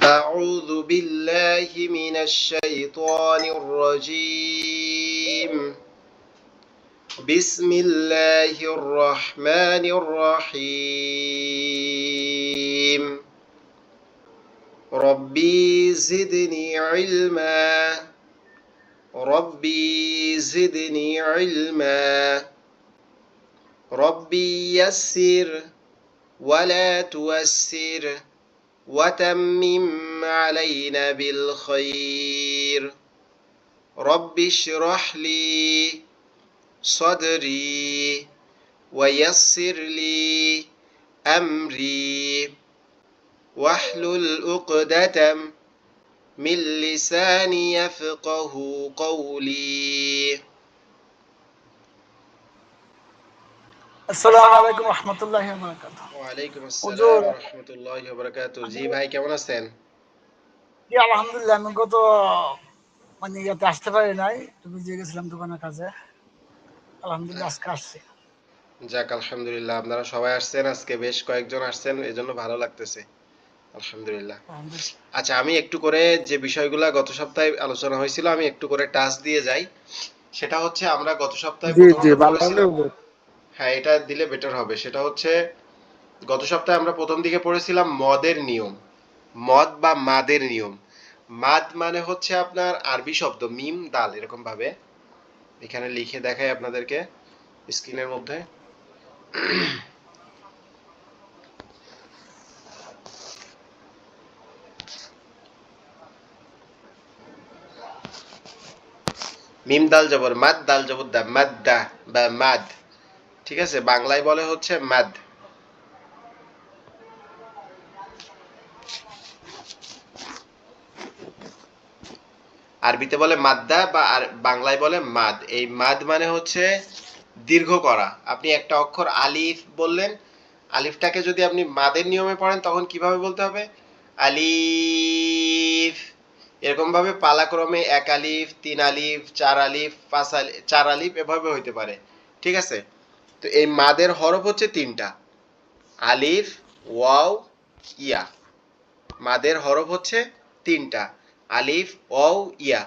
أعوذ بالله من الشيطان الرجيم بسم الله الرحمن الرحيم ربي زدني علما ربي زدني علما ربي يسر ولا توسر وتمم علينا بالخير رب اشرح لي صدري ويسر لي أمري واحلل عقدة من لساني يفقه قولي আসসালামু আলাইকুম রহমতুল্লাহি ওয়া বারাকাতুহু। ওয়ালাইকুম আসসালাম হুজুর, ওয়া রাহমাতুল্লাহি ওয়া বারাকাতুহু। জি ভাই, কেমন আছেন? জি আলহামদুলিল্লাহ। আমি গত ইয়াতে আসতে পারি নাই, তুমি যে গেছিলাম দোকানের কাজে। আলহামদুলিল্লাহ আজকে আসছি। যাক, আলহামদুলিল্লাহ আপনারা সবাই আসছেন, আজকে বেশ কয়েকজন আসছেন, এজন্য ভালো লাগতেছে। আলহামদুলিল্লাহ। আলহামদুলিল্লাহ। আচ্ছা, আমি একটু করে যে বিষয়গুলো গত সপ্তাহে আলোচনা হয়েছিল আমি একটু করে টাচ দিয়ে যাই। সেটা হচ্ছে আমরা গত সপ্তাহে জি জি, প্রথমত ভালো হলে পড়েছিলাম। হুজুর। হ্যাঁ, এটা দিলে বেটার হবে। সেটা হচ্ছে গত সপ্তাহে আমরা প্রথম দিকে পড়েছিলাম মদের নিয়ম। মদ বা মাদের নিয়ম। মাদ মানে হচ্ছে আপনার আরবি শব্দ মিম দাল এরকম ভাবে। এখানে লিখে দেখাই আপনাদেরকে স্ক্রিনের মধ্যে। মিম দাল জবর মাদ, দাল জবর দা, মাদ্দা বা মাদ। ঠিক আছে, বাংলায় বলে হচ্ছে মাদ। আরবিতে বলে মাদ্দা বা বাংলায় বলে মাদ। এই মাদ মানে হচ্ছে দীর্ঘ করা। আপনি একটা অক্ষর আলিফ বললেন, আলিফটাকে যদি আপনি মাদের নিয়মে পড়েন তখন কিভাবে বলতে হবে? আলিফ। এরকম ভাবে পালাক্রমে এক আলিফ, তিন আলিফ, চার আলিফ, পাঁচ আলিফ, চার আলিফ এভাবে হইতে পারে। ঠিক আছে? তো এই মাদের হরফ হচ্ছে তিনটা: আলিফ, ওয়াও, ইয়া। মাদের হরফ হচ্ছে তিনটা: আলিফ, ওয়াও, ইয়া।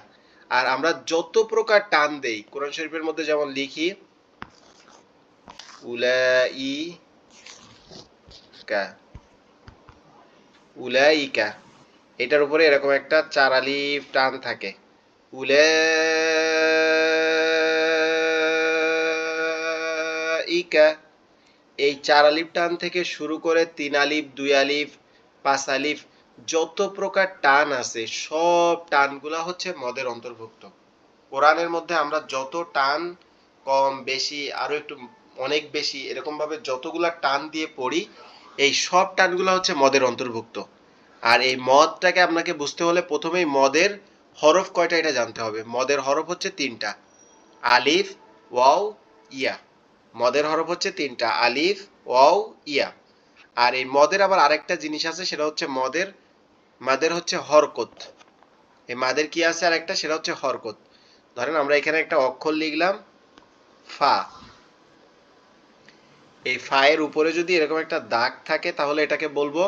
আর আমরা যত প্রকার টান দেই কোরআন শরীফের মধ্যে যেমন লিখি উলাইকা, উলাইকা, এটার উপরে এরকম একটা চার আলিফ টান থাকে। উলাইকা, এই চার আলিফ টান থেকে শুরু করে তিন আলিফ, দুই আলিফ, পাঁচ আলিফ, যত প্রকার টান আছে সব টানগুলা হচ্ছে মদের অন্তর্ভুক্ত। কোরআনের মধ্যে আমরা যত টান, কম বেশি, আরো একটু অনেক বেশি, এরকম ভাবে যতগুলা টান দিয়ে পড়ি এই সব টানগুলা হচ্ছে মদের অন্তর্ভুক্ত। আর এই মদটাকে আপনাকে বুঝতে হলে প্রথমেই মদের হরফ কয়টা এটা জানতে হবে। মদের হরফ হচ্ছে তিনটা: আলিফ, ওয়াও, ইয়া। মদের হরফ হচ্ছে তিনটা: আলিফ, ওয়াও, ইয়া। আর এই মদের আবার আরেকটা জিনিস আছে, সেটা হচ্ছে মাদের হচ্ছে হরকত। এই মাদের কি আছে আর একটা, সেটা হচ্ছে হরকত। ধরেন আমরা এখানে একটা অক্ষর লিখলাম ফা। এই ফা এর উপরে যদি এরকম একটা দাগ থাকে তাহলে এটাকে বলবো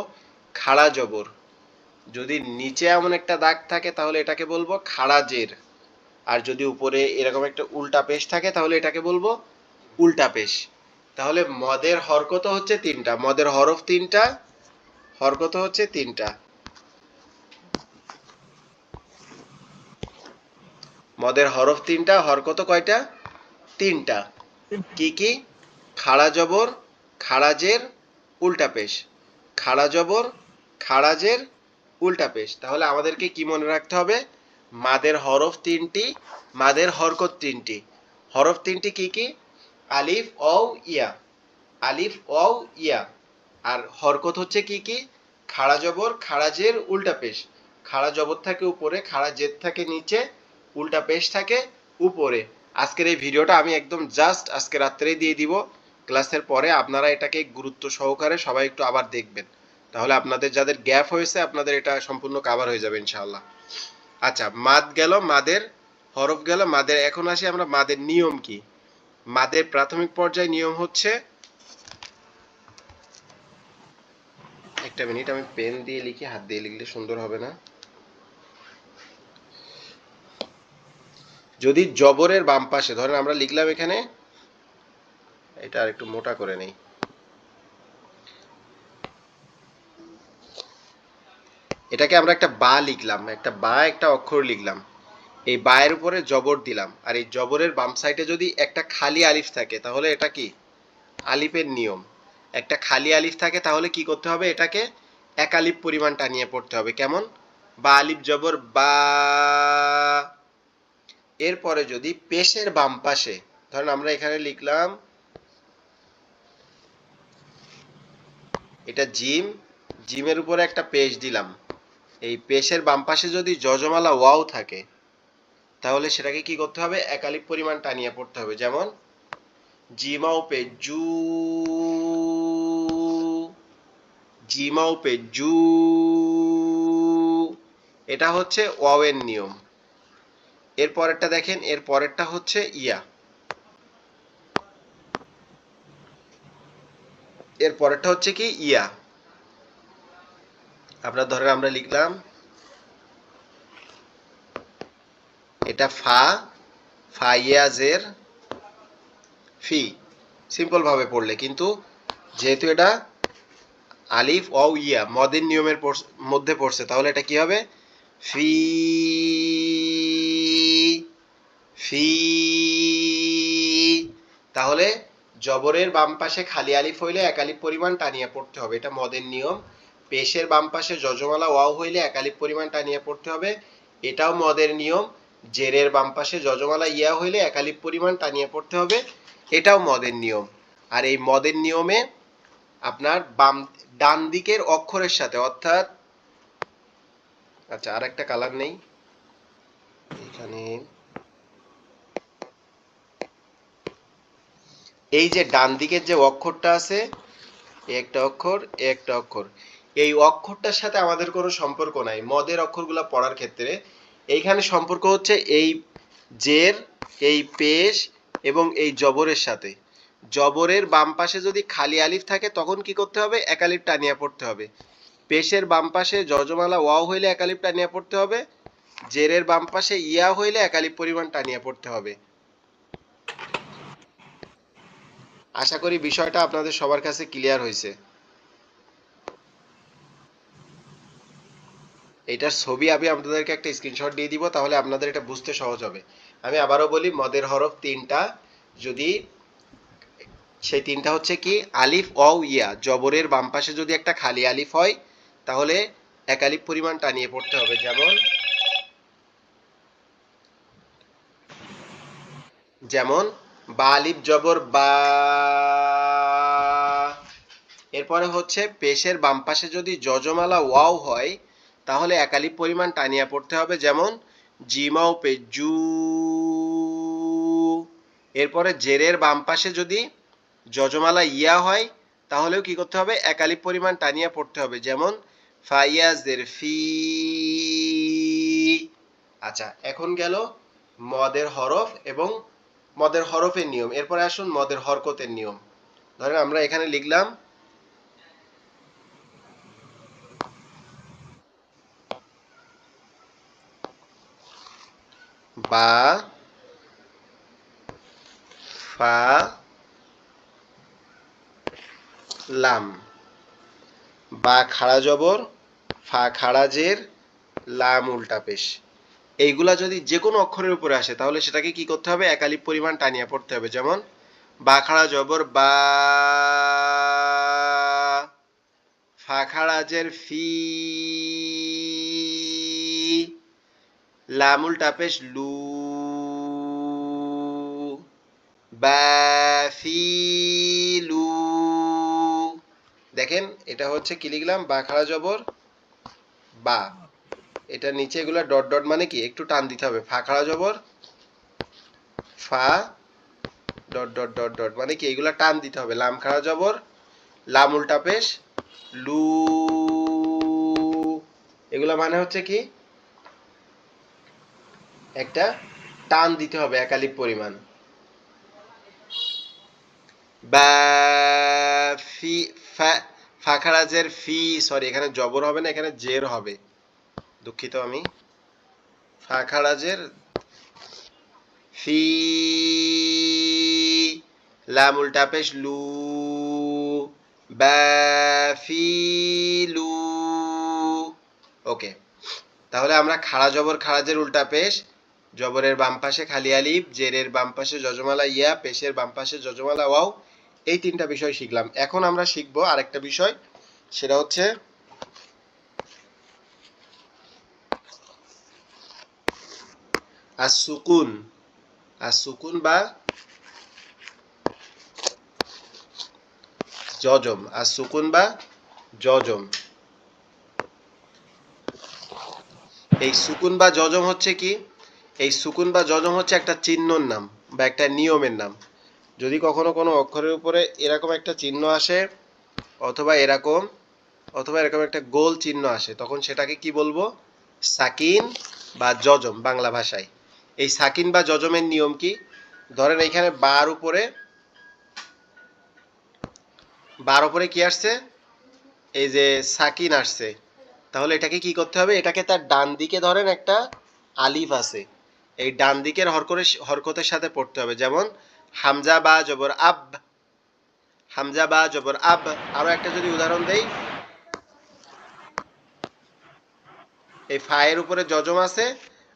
খাড়া জবর। যদি নিচে এমন একটা দাগ থাকে তাহলে এটাকে বলবো খাড়া জের। আর যদি উপরে এরকম একটা উল্টা পেশ থাকে তাহলে এটাকে বলবো উল্টা পেশ। তাহলে মদের হরকত হচ্ছে তিনটা, মদের হরফ তিনটা, হরকত হচ্ছে তিনটা। মদের হরফ তিনটা, হরকত কয়টা? তিনটা। কি কি? খাড়া জবর, খাড়া জের, উল্টা পেশ। খাড়া জবর, খাড়া জের, উল্টা পেশ। তাহলে আমাদেরকে কি মনে রাখতে হবে? মাদের হরফ তিনটি, মাদের হরকত তিনটি। হরফ তিনটি কি কি? আলিফ, অও, ইয়া। আলিফ, অও, ইয়া। আর হরকত হচ্ছে কি কি? খাড়া জবর, খাড়া জের, উল্টা পেশ। খাড়া জবর থাকে উপরে, খাড়া জের থাকে নিচে, উল্টা পেশ থাকে উপরে। আজকের এই ভিডিওটা আমি একদম জাস্ট আজকে রাত্রেই দিয়ে দিব। ক্লাসের পরে আপনারা এটাকে গুরুত্ব সহকারে সবাই একটু আবার দেখবেন। তাহলে আপনাদের যাদের গ্যাপ হয়েছে আপনাদের এটা সম্পূর্ণ কভার হয়ে যাবে ইনশাআল্লাহ। আচ্ছা, মাদ গেল, মাদের হরফ গেল, মাদের। এখন আসি আমরা মাদের নিয়ম কি। মাদের প্রাথমিক পর্যায়ে নিয়ম হচ্ছে, একটা একটা মিনিট, আমি পেন দিয়ে লিখি, হাত দিয়ে লিখলে সুন্দর হবে না। যদি জবরের বাম পাশে, ধরেন আমরা লিখলাম এখানে, এটা আর একটু মোটা করে নেই, এটাকে আমরা একটা বা লিখলাম, একটা বা একটা অক্ষর লিখলাম, এই বায়ের উপরে জবর দিলাম, আর এই জবরের বাম সাইডে যদি একটা খালি আলিফ থাকে তাহলে এটা কি আলিফের নিয়ম। একটা খালি আলিফ থাকে তাহলে কি করতে হবে, এটাকে এক আলিফ পরিমাণ টানিয়ে পড়তে হবে। কেমন? বা আলিফ জবর বা। এরপরে যদি পেশের বাম পাশে, ধরেন আমরা এখানে লিখলাম এটা জিম, জিমের উপরে একটা পেশ দিলাম, এই পেশের বাম পাশে যদি যজমালা ওয়াও থাকে তাহলে সেটাকে কি করতে হবে, এক আলিফ পরিমাণ টানিয়ে পড়তে হবে। যেমন জিমাও পে জু, জিমাও পে জু, এটা হচ্ছে ওয়াওয়ের নিয়ম। এর পরেরটা দেখেন, এর পরেরটা হচ্ছে ইয়া, এর পরেরটা হচ্ছে কি ইয়া। আপনার ধরেন আমরা লিখলাম এটা ফা, ফা ইয়া জের ফি, সিম্পল ভাবে পড়লে, কিন্তু যেহেতু এটা আলিফ ও ইয়া মদের নিয়মের মধ্যে পড়ছে তাহলে এটা কি হবে, ফি, ফি। তাহলে জবরের বাম পাশে খালি আলিফ হইলে এক আলিফ পরিমাণ টানিয়ে পড়তে হবে, এটা মদের নিয়ম। পেশের বাম পাশে যজমালা ওয়াও হইলে এক আলিফ পরিমাণ টানিয়ে পড়তে হবে, এটাও মদের নিয়ম। জেরের বাম পাশে যজমালা ইয়া হইলে এক আলিফ পরিমাণ টানিয়ে পড়তে হবে, এটাও মদের নিয়ম। আর এই মদের নিয়মে আপনার বাম ডান দিকের অক্ষরের সাথে, অর্থাৎ আচ্ছা আর একটা কালার নেই এখানে, এই যে ডান দিকের যে অক্ষরটা আছে, একটা অক্ষর, একটা অক্ষর, এই অক্ষরটার সাথে আমাদের কোনো সম্পর্ক নাই মদের অক্ষরগুলো পড়ার ক্ষেত্রে। এইখানে সম্পর্ক হচ্ছে এই জের, এই পেশ এবং এই জবরের সাথে। জবরের বাম পাশে যদি খালি আলিফ থাকে তখন কি করতে হবে, এক আলিফ টানিয়া পড়তে হবে। পেশের বাম পাশে যজমালা ওয়াও হইলে এক আলিফ টানিয়া পড়তে হবে, জেরের বাম পাশে ইয়া হইলে এক আলিফ পরিমাণ টানিয়া পড়তে হবে। আশা করি বিষয়টা আপনাদের সবার কাছে ক্লিয়ার হয়েছে। এটার ছবি আমি আপনাদেরকে একটা স্ক্রিনশট দিয়ে দিব, তাহলে আপনাদের এটা বুঝতে সহজ হবে। আমি আবারও বলি, মদের হরফ তিনটা, যদি সেই তিনটা হচ্ছে কি আলিফ ও ইয়া, জবরের বাম পাশে যদি একটা খালি আলিফ হয় তাহলে এক আলিফ পরিমাণ টানিয়ে পড়তে হবে। যেমন যেমন বা আলিফ জবর বা। এরপরে হচ্ছে পেশের বাম পাশে যদি যজমালা ওয়াও হয় তাহলে এক আলিফ পরিমাণ টানিয়া পড়তে হবে। যেমন জিমাও পে জু। এরপরে জেরের বাম পাশে যদি যজমালা ইয়া হয় তাহলেও কি করতে হবে, এক আলিফ পরিমাণ টানিয়া পড়তে হবে। যেমন ফাইয়াজের ফি। আচ্ছা, এখন গেল মদের হরফ এবং মদের হরফের নিয়ম। এরপরে আসুন মদের হরকতের নিয়ম। ধরেন আমরা এখানে লিখলাম বা, ফা, লাম, বা খাড়া জবর, ফা খাড়া জের, লাম উল্টা পেশ। এইগুলা যদি যে কোনো অক্ষরের উপরে আসে তাহলে সেটাকে কি করতে হবে, এক আলিফ পরিমাণ টানিয়া পড়তে হবে। যেমন বা খাড়া জবর বা, ফা খাড়া জের ফি, লাম উল্টা পেশ লু, বা ফি লু। দেখেন এটা হচ্ছে কি লিখলাম, বা খাড়া জবর বা, এটা নিচে এগুলা ডট ডট মানে কি একটু টান দিতে হবে। ফা খাড়া জবর ফা, ডট ডট ডট ডট মানে কি এগুলা টান দিতে হবে। লাম খাড়া জবর লাম উল্টা পেশ লু, এগুলা মানে হচ্ছে কি একটা টান দিতে হবে এক আলিফ পরিমাণ। বা ফি, ফা, ফা খাড়া জের ফি, সরি এখানে জবর হবে না, এখানে জের হবে, দুঃখিত আমি। ফা খাড়া জের ফি, লাম উল্টা পেশ লু, বা ফি লু। ওকে, তাহলে আমরা খাড়া জবর খাড়া জের উল্টা পেশ, জবরের বাম পাশে খালি আলিফ, জেরের বাম পাশে যজমালা ইয়া, পেশের বাম পাশে যজমালা ওয়াও, এই তিনটা বিষয় শিখলাম। এখন আমরা শিখব আরেকটা বিষয়, সেটা হচ্ছে আসুকুন। আসুকুন বা জজম, আসুকুন বা জজম। এই সুকুন বা জজম হচ্ছে কি? এই সুকুন বা জজম হচ্ছে একটা চিহ্নর নাম বা একটা নিয়মের নাম। যদি কখনো কোনো অক্ষরের উপরে এরকম একটা চিহ্ন আসে, অথবা এরকম, অথবা এরকম একটা গোল চিহ্ন আসে, তখন সেটাকে কি বলবো? সাকিন বা জজম বাংলা ভাষায়। এই সাকিন বা জজমের নিয়ম কি? ধরেন এইখানে বার উপরে, বার উপরে কি আসছে? এই যে সাকিন আসছে, তাহলে এটাকে কি করতে হবে? এটাকে তার ডান দিকে ধরেন একটা আলিফ আছে, এই ডান দিকের হরকতের সাথে পড়তে হবে। যেমন হামজা বা জবর আব, হামজা বা জবর আব। আরো একটা যদি উদাহরণ দেই, এই ফায়ের উপরে জজম আছে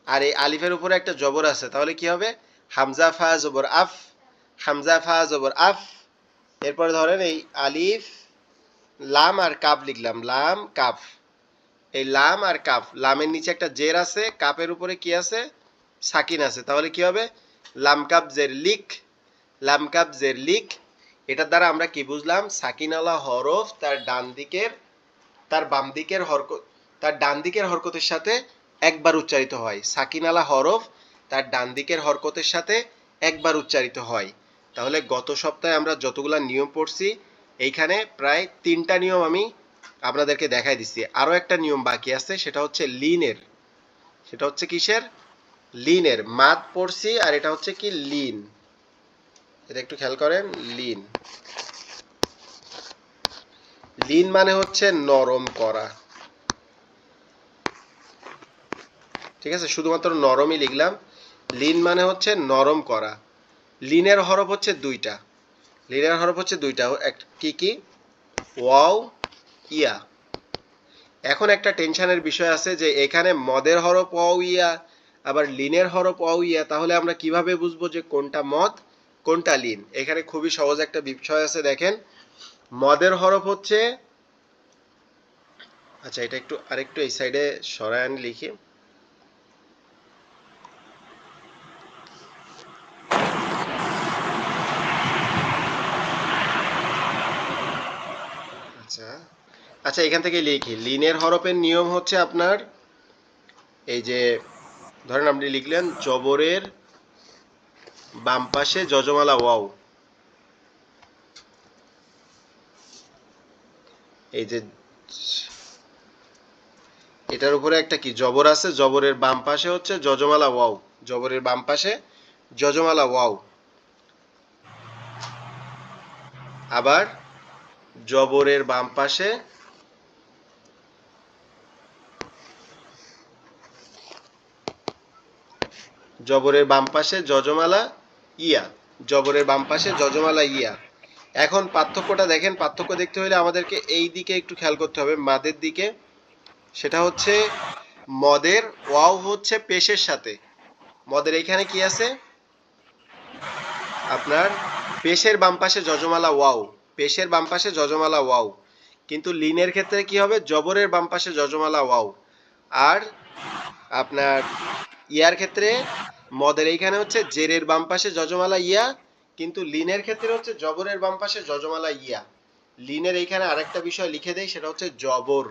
আর এই আলিফের উপরে একটা জবর আছে, তাহলে কি হবে? হামজা ফা জবর আফ, হামজা ফা জবর আফ। এরপরে ধরেন এই আলিফ লাম আর কাফ লিখলাম, লাম কাফ। এই লাম আর কাফ, লামের নিচে একটা জের আছে, কাফের উপরে কি আছে? সাকিন আছে, তাহলে কি হবে? লাম কাফ জের লিক, লাম কাফ জের লিক। এটার দ্বারা আমরা কি বুঝলাম? সাকিনওয়ালা হরফ তার ডান দিকের, তার বাম দিকের হরকত, তার ডান দিকের হরকতের সাথে একবার উচ্চারিত হয়। সাকিনওয়ালা হরফ তার ডান দিকের হরকতের সাথে একবার উচ্চারিত হয়। তাহলে গত সপ্তাহে আমরা যতগুলা নিয়ম পড়ছি, এইখানে প্রায় 3টা নিয়ম আমি আপনাদেরকে দেখাই দিচ্ছি। আরো একটা নিয়ম বাকি আছে, সেটা হচ্ছে লিনের। সেটা হচ্ছে কিসের? লিনের। মাদ পড়ছি আর এটা হচ্ছে কি? লিন। এটা একটু খেয়াল করেন, লিন। লিন মানে হচ্ছে নরম করা, ঠিক আছে? শুধুমাত্র নরমই লিখলাম। লিন মানে হচ্ছে নরম করা। লিনের হরফ হচ্ছে 2টা, লিনের হরফ হচ্ছে 2টা। কি কি? ওয়াও, ইয়া। এখন একটা টেনশনের বিষয় আছে যে এখানে মদের হরফ ওয়াও ইয়া, আবার লিনের হরফ ওয়াও ইয়া, তাহলে আমরা কিভাবে বুঝবো যে কোনটা মদ কোনটা লিন? এখানে খুবই সহজ একটা বিষয় আছে, দেখেন। মদের হরফ হচ্ছে, আচ্ছা এটা একটু আরেকটু এই সাইডে সরায় আনি, লিখি। আচ্ছা, আচ্ছা এখান থেকে লিখি। লিনের হরফের নিয়ম হচ্ছে আপনার এই যে, ধরেন আপনি লিখলেন জবরের বাম পাশে যজমালা ওয়াও, এই যে এটার উপরে একটা কি জবর আছে, জবরের বাম পাশে হচ্ছে যজমালা ওয়াও, জবরের বাম পাশে যজমালা ওয়াও। আবার জবরের বাম পাশে, জবরের বাম পাশে যজমালা ইয়া, জবরের বাম পাশে যজমালা ইয়া। এখন পার্থক্যটা দেখেন, পার্থক্য দেখতে হলে আমাদেরকে এই দিকে একটু খেয়াল করতে হবে, মাদের দিকে। সেটা হচ্ছে মদের ওয়াও হচ্ছে পেশের সাথে, মদের এইখানে কি আছে? আপনার পেশের বাম পাশে যজমালা ওয়াও, পেশের বাম পাশে যজমালা ওয়াও। কিন্তু লিনের ক্ষেত্রে কি হবে? জবরের বাম পাশে যজমালা ওয়াও। আর আপনার ইয়ার ক্ষেত্রে মদের এইখানে হচ্ছে জেরের বাম পাশে যজমালা ইয়া, কিন্তু লিনের ক্ষেত্রে হচ্ছে জবরের বাম পাশে যজমালা ইয়া। লিনের এইখানে আরেকটা বিষয় লিখে দেই, সেটা হচ্ছে জবর।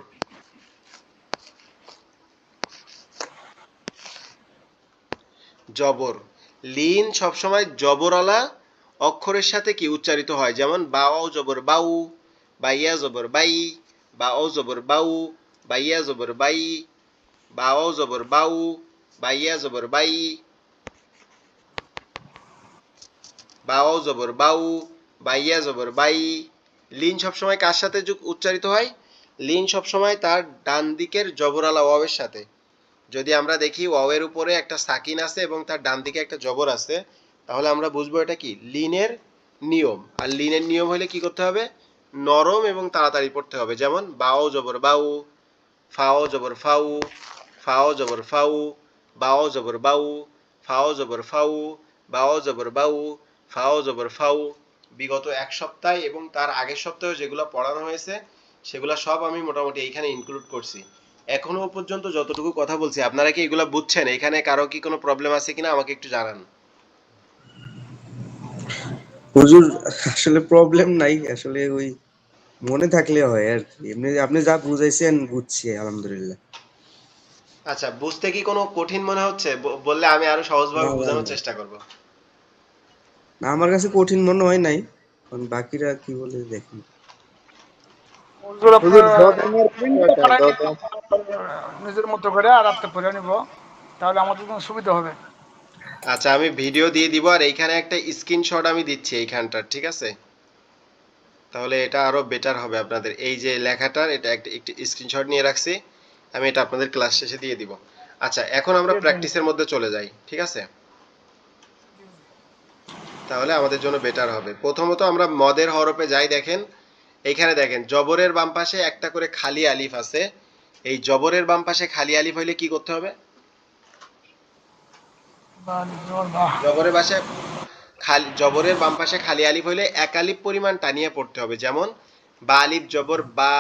জবর, লিন সবসময় জবরওয়ালা অক্ষরের সাথে কি উচ্চারিত হয়, যেমন বাও জবর বাউ, বাইয়া জবর বাই, বাও জবর বাউ, বাইয়া জবর বাই, বাও জবর বাউ, বাইয়া জবর বাই, বাও জবর বাউ, বাইয়া জবর বাই, লিন সবসময় কার সাথে উচ্চারিত হয়? লিন সবসময় তার ডান দিকের জবরালা ওয়াওয়ের সাথে। যদি আমরা দেখি ওয়াওয়ের উপরে একটা সাকিন আছে এবং তার ডান দিকে একটা জবর আছে, তাহলে আমরা বুঝবো এটা কি লিনের নিয়ম। আর লিনের নিয়ম হলে কি করতে হবে? নরম এবং তাড়াতাড়ি পড়তে হবে। যেমন বাও জবর বাউ, ফাও জবর ফাউ, ফাও জবর ফাউ, বাও জবর বাউ, ফাও জবর ফাউ, বাও জবর বাউ, ফাও জবর ফাউ। বিগত এক সপ্তাহে এবং তার আগের সপ্তাহে যেগুলো পড়ানো হয়েছে সেগুলো সব আমি মোটামুটি এইখানে ইনক্লুড করছি। এখনো পর্যন্ত যতটুকু কথা বলছি আপনারা কি এগুলো বুঝছেন? এখানে কারো কি কোনো প্রবলেম আছে কিনা আমাকে একটু জানান। হুজুর আসলে প্রবলেম নাই, আসলে ওই মনে থাকলে হয় আর কি। এমনি আপনি যা বুঝাইছেন বুঝছি আলহামদুলিল্লাহ। আচ্ছা, বুঝতে কি কোনো কঠিন মনে হচ্ছে? বললে আমি আরো সহজভাবে না, বোঝানোর না, চেষ্টা করব। না, আমার কাছে কঠিন মনে হয় নাই। বাকিরা কি বলে দেখেন। হুজুর হুজুর আপনার দ দেনের কয়টা দ দেন? নিজের মতো করে আর রাত্রে পড়ে নিব, তাহলে আমাদের জন্য সুবিধা হবে। আচ্ছা, আমি ভিডিও দিয়ে দিব আর এইখানে একটা স্ক্রিনশট আমি দিচ্ছি এইখানটার, ঠিক আছে? তাহলে এটা আরো বেটার হবে আপনাদের। এই যে লেখাটার এটা একটা একটি স্ক্রিনশট নিয়ে রাখছি, আমি এটা আপনাদের ক্লাস শেষে দিয়ে দিব। আচ্ছা, এখন আমরা প্র্যাকটিসের মধ্যে চলে যাই, ঠিক আছে? তাহলে আমাদের জন্য বেটার হবে। প্রথমত আমরা মদের হরফে যাই। দেখেন এইখানে দেখেন জবরের বাম পাশে একটা করে খালি আলিফ আছে। এই জবরের বাম পাশে খালি আলিফ হইলে কি করতে হবে? জবরের পাশে জবরের বাম পাশে খালি আলিফ হইলে এক আলিফ পরিমাণ টানিয়ে পড়তে হবে। যেমন বা আলিফ জবর বা,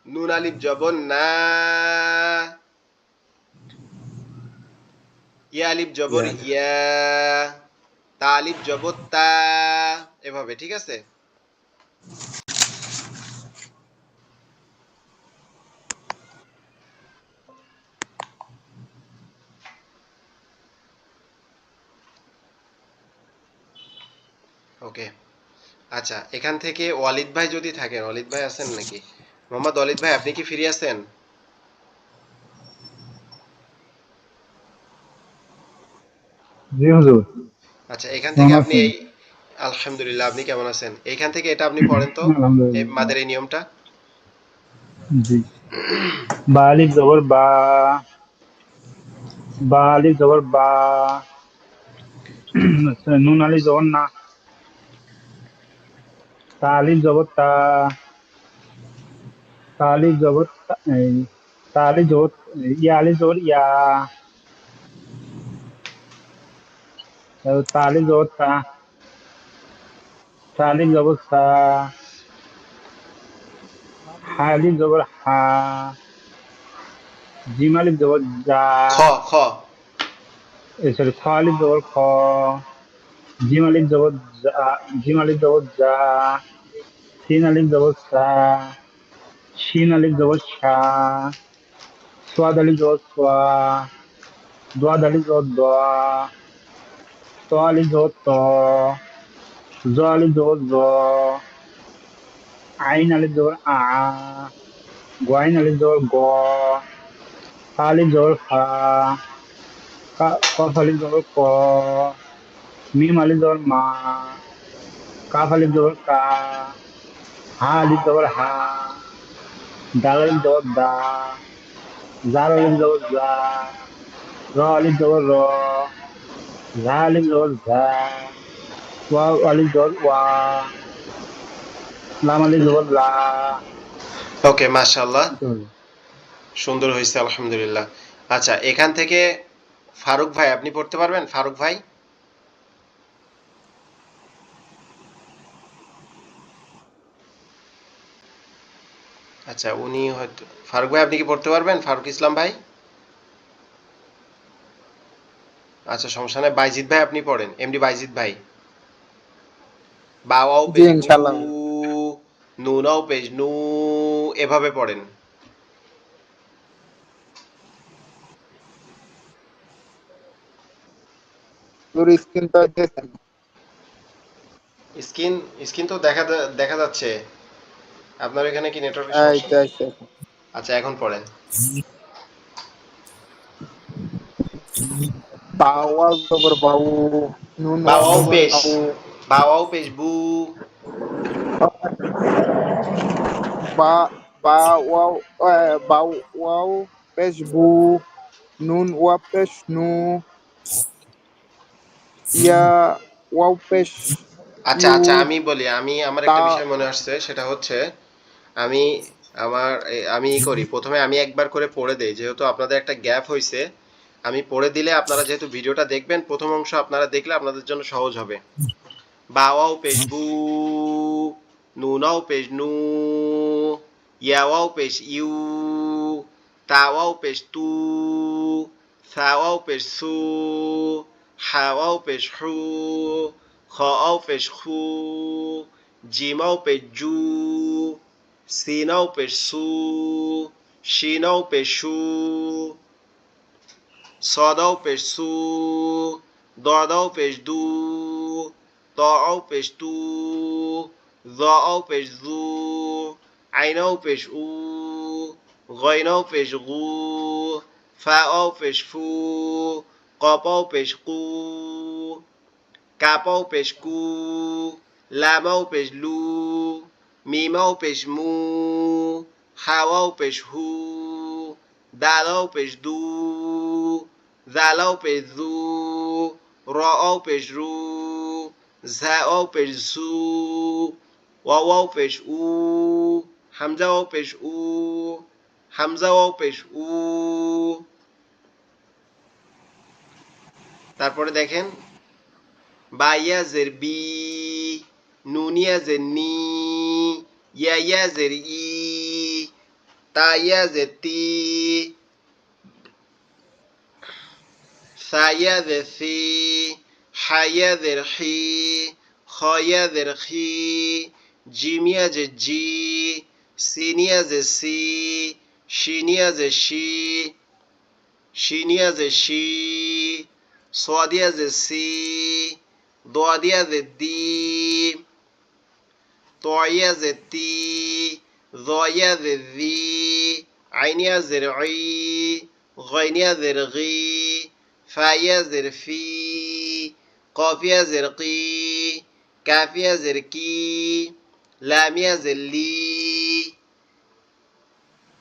নুন আলিফ জবর না, ইয়া আলিফ জবর ইয়া, ইয়া, তা আলিফ জবর তা, এভাবে, ঠিক আছে? ওকে। আচ্ছা, এখান থেকে ওয়ালিদ ভাই যদি থাকেন, ওয়ালিদ ভাই আছেন নাকি? মোহাম্মদ ওয়ালিদ ভাই, আপনি কি ফ্রি আছেন? জি হুজুর। আচ্ছা, এখান থেকে কেমন আপনি আছেন? এই আলহামদুলিল্লাহ, আপনি কেমন আছেন? এইখান থেকে এটা আপনি পড়েন তো, এই আলহামদুলিল্লাহ। মাদের এই নিয়মটা। জি। বা আলিফ জবর বা, বা আলিফ জবর বা, নুন আলিফ জবর না, তা আলিফ জবর তা, তা আলিফ জবর তা আলিফ জবর ইয়া আলিফ জবর ইয়া, তা আলিফ জবর তা, তা আলিফ জবর সা, হা আলিফ জবর হা, জিম আলিফ জবর জা, খ খ সরি খ আলিফ জবর খ, জিম আলিফ জবর জা, জিম আলিফ জবর জা, সিন আলিফ জবর সা, শিন আলিফ জবর শা, সোয়াদ আলিফ জবর সোয়া, দোয়াদ আলিফ জবর দোয়া, ত আলিফ জবর ত, জ আলিফ জবর জ, আইন আলিফ জবর আ, গোয়াইন আলিফ জবর গ, ফা আলিফ জবর ফা, কফ আলিফ জবর ক, মিম আলিফ জবর মা, কাফ আলিফ জবর কা, হা আলিফ জবর হা, দাল আলিফ জবর দা, জাল আলিফ জবর জা, র আলিফ জবর র, ঝা আলিফ জবর ঝা, ওয়াও আলিফ জবর ওয়া, লাম আলিফ জবর লা। ওকে, মাশাআল্লাহ, সুন্দর হয়েছে আলহামদুলিল্লাহ। আচ্ছা, এখান থেকে ফারুক ভাই আপনি পড়তে পারবেন? ফারুক ভাই, আচ্ছা উনি হয়তো, ফারুক ভাই আপনি কি পড়তে পারবেন? ফারুক ইসলাম ভাই? আচ্ছা, সমস্যা নাই, বাইজিদ ভাই আপনি পড়েন, এমডি বাইজিদ ভাই। বাওয়াও জি পেজ বু, ইনশাল্লাহ। নুনাও পেজ নু, এভাবে পড়েন। তোর স্ক্রিনটা দেখেন। স্ক্রিন স্ক্রিন তো দেখা যাচ্ছে। আপনার এখানে কি নেটওয়ার্কের এই সমস্যা তো নাকি? এই তো। আচ্ছা, এখন পড়েন। বাওয়াল জবর বাউ, নুন ওয়াও বাওয়াও জবর পেশ, নাউ, বাওয়াও পেশ বু, ba wow ba wow pesh bu nun wa pesh nu ya wow pesh আচ্ছা ইউ আচ্ছা, আমি বলি, আমার তা একটা বিষয় মনে আসছে, সেটা হচ্ছে আমি আমি করি, প্রথমে আমি একবার করে পড়ে দেই, যেহেতু আপনাদের একটা গ্যাপ হয়েছে। আমি পড়ে দিলে আপনারা যেহেতু ভিডিওটা দেখবেন, প্রথম অংশ আপনারা দেখলে আপনাদের জন্য সহজ হবে। বাওয়াও পেশ বু, নুনাও পেশ নু, ইয়াওয়াও পেশ ইউ, তাওয়াও পেশ তু, সাওয়াও পেশ সু, হাওয়াও পেশ হু, খাও পেশ খু, জিমাও পেশ জু, সিনাও পেশ সু, শিনাও পেশ শু, صادوا পেশ সু, ضادوا পেশ দু, طاও পেশ তু, ظاও পেশ জু, আইনাও পেশ উ, غইনাও পেশ গু, ফাও পেশ ফু, কপাও পেশ কু, কাপাও পেশ কু, লামাও পেশ লু, মিমাও পেশ মু, হাওয়াও পেশ হু, দালাও পেশ দু, জালাও পেশ জু, রাও পেশ রু, ঝাও পেশ জু, ওয়াও পেশ উ, হামজাও পেশ উ, হামজাও পেশ উ। তারপরে দেখেন, বাইয়া জের বি, নুনিয়া জের নি, ইয়া জের ই, তাইয়া জের তি, সাইয়া জের সি, হাইয়া জের হি, খয়া জের খি, জিমিয়া জের জি, সিনিয়া জের সি, শিনিয়া জের শি, শিনিয়া জের শি, সোয়াদিয়া জের সি, দোয়াদিয়া জের দি, طوعية زي تي، ضوية زي ذي، عينية زي عي، غينية زي غي، فاية زي في، قافية زي قي، كافية زي كي، لامية زي لي،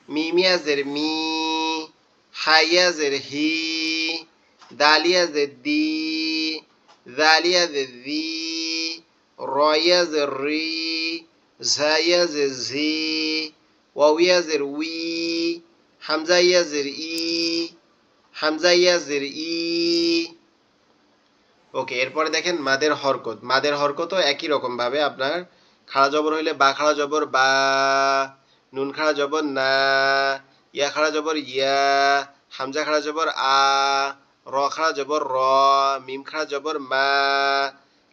ميمية زي مي، حاية زي هي، دالية زي دي، ذالية زي ذي، راية زي الري، زايا زي زي، واويا زي وي، حمزة زي ই, হামজা জের ই। ওকে, এরপরে দেখেন মাদের হরকত। মাদের হরকতও একই রকম ভাবে আপনার খাড়া জবর হইলে বা খাড়া জবর বা, নুন খাড়া জবর না, ইয়া খাড়া জবর ইয়া, হামজা খাড়া জবর আ, র খাড়া জবর র, মিম খাড়া জবর মা,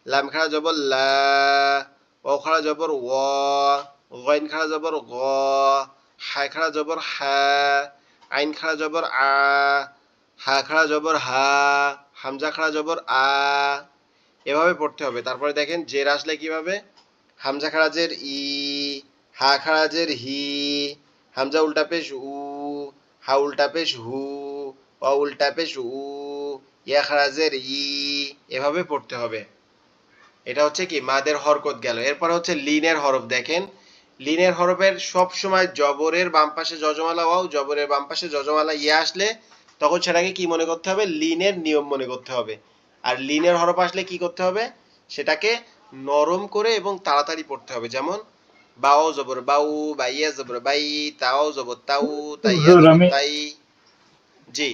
লাম খাড়া জবর লা, ও খাড়া জবর ও, গইন খাড়া জবর গ, হা খাড়া জবর হা, আইন খাড়া জবর আ, হা খাড়া জবর হা, হামজা খাড়া জবর আ, এভাবে পড়তে হবে। তারপরে দেখেন জের আসলে কিভাবে, হামজা খাড়া জের ই, হা খাড়া জের হি, হামজা উল্টা পেশ উ, হা উল্টা পেশ হু, অ উল্টা পেশ উ, ইয়া খাড়া জের ই, এভাবে পড়তে হবে। এটা হচ্ছে কি মাদের হরকত গেল। এরপর হচ্ছে লিনের হরফ। দেখেন লিনের হরফের সব সময় জবরের বাম পাশে যজমালা ওয়াও, জবরের বাম পাশে যজমালা ইয়া আসলে তখন সেটাকে কি মনে করতে হবে, লিনের নিয়ম মনে করতে হবে। আর লিনের হরফ আসলে কি করতে হবে, সেটাকে নরম করে এবং তাড়াতাড়ি পড়তে হবে। যেমন বাও জবর বাউ, বাইয়া জবর বাই, তাও জবর তাউ, তাইয়া হুজুর জবর আমি তাই। জি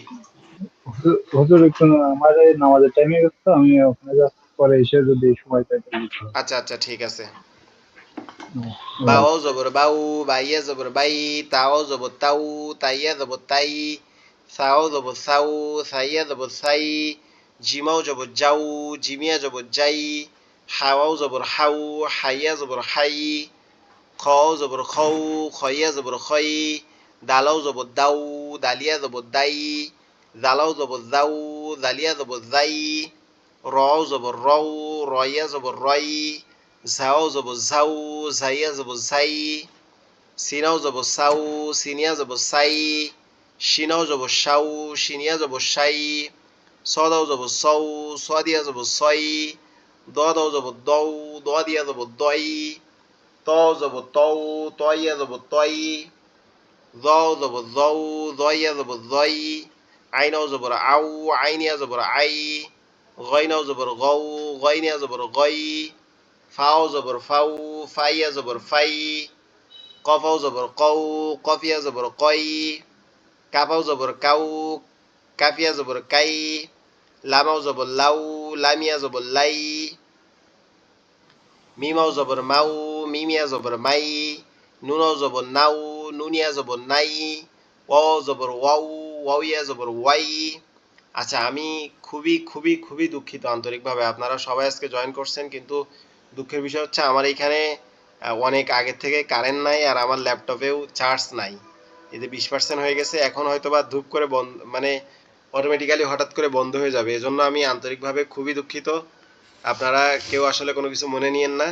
হুজুর একটু আমার এই নামাজের টাইমে গেছে তো, আমি ওখানে যাচ্ছি, পরে এসে যদি সময় পাই তাহলে দিতে হবে। আচ্ছা আচ্ছা, ঠিক আছে। আল্লাহ বাও হাফেজ। জবর বাউ, বাইয়া জবর বাই, তাও জবর তাউ, তাইয়া জবর তাই, সাও জবর সাউ, সাইয়া জবর সাই, জিমাও জবর যাউ, জিমিয়া জবর যাই, হাওয়াও জবর হাউ, হাইয়া জবর হাই, খাও জবর খাউ, খইয়া জবর খই, দালাও জবর দাউ, দালিয়া জবর দাই, জালাও জবর জাউ, জালিয়া জবর জাই, রাও জবর রাউ, রয়া জবর রই, ঝাও জবর ঝাউ, ঝাইয়া জবর ঝাই, সিনাও জবর সাউ, সিনিয়া জবর সাই, শিনাও জবর সাউ, শিনিয়া জবর সাই, সদাও জবর সৌ, সদিয়া জবর সই, দদাও জবর দৌ, দদিয়া জবর দই, ত যাব তউ, তয়া যাব তই, জ যাব জউ, জয়া যাব জই, আইনাও জবর আউ, আইনিয়া জবর আই, গইনাও জবর গউ, গইনিয়া জবর গই, ফাও জবর ফাউ, ফাইয়া জবর ফাই, কফাও জবর কউ, কফিয়া জবর কই, কাফাও জবর কাউ, কাফিয়া জবর কাই, লামাও জবর লাউ, লামিয়া জবর লাই, মিমাও জবর মাউ, মিমিয়া জবর মাই, নুনাও জবর নাউ, নুনিয়া জবর নাই, ওয়াও জবর ওয়াউ, ওয়াউইয়া জবর ওয়াই। আচ্ছা, আমি খুবই খুবই খুবই দুঃখিত আন্তরিকভাবে, আপনারা সবাই আজকে জয়েন করছেন, কিন্তু দুঃখের বিষয় হচ্ছে আমার এইখানে অনেক আগে থেকে কারেন্ট নাই, আর আমার ল্যাপটপেও চার্জ নাই। এই যে 20% হয়ে গেছে, এখন হয়তোবা ধূপ করে বন্ধ, মানে অটোমেটিক্যালি হঠাৎ করে বন্ধ হয়ে যাবে। এজন্য আমি আন্তরিকভাবে খুবই দুঃখিত। আপনারা কেউ আসলে কোনো কিছু মনে নিয়েন না।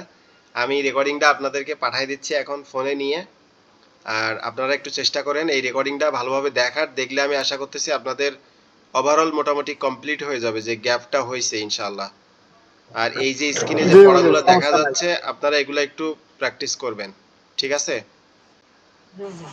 আমি রেকর্ডিংটা আপনাদেরকে পাঠিয়ে দিচ্ছি এখন ফোনে নিয়ে, আর আপনারা একটু চেষ্টা করেন এই রেকর্ডিংটা ভালোভাবে দেখার। দেখলে আমি আশা করতেছি আপনাদের ওভারঅল মোটামুটি কমপ্লিট হয়ে যাবে, যে গ্যাপটা হয়েছে ইনশাআল্লাহ। আর এই যে স্ক্রিনে যে জি হুজুর, পড়াগুলো দেখা সমস্যা নাই। যাচ্ছে, আপনারা এগুলো একটু প্র্যাকটিস করবেন, ঠিক আছে? জি জি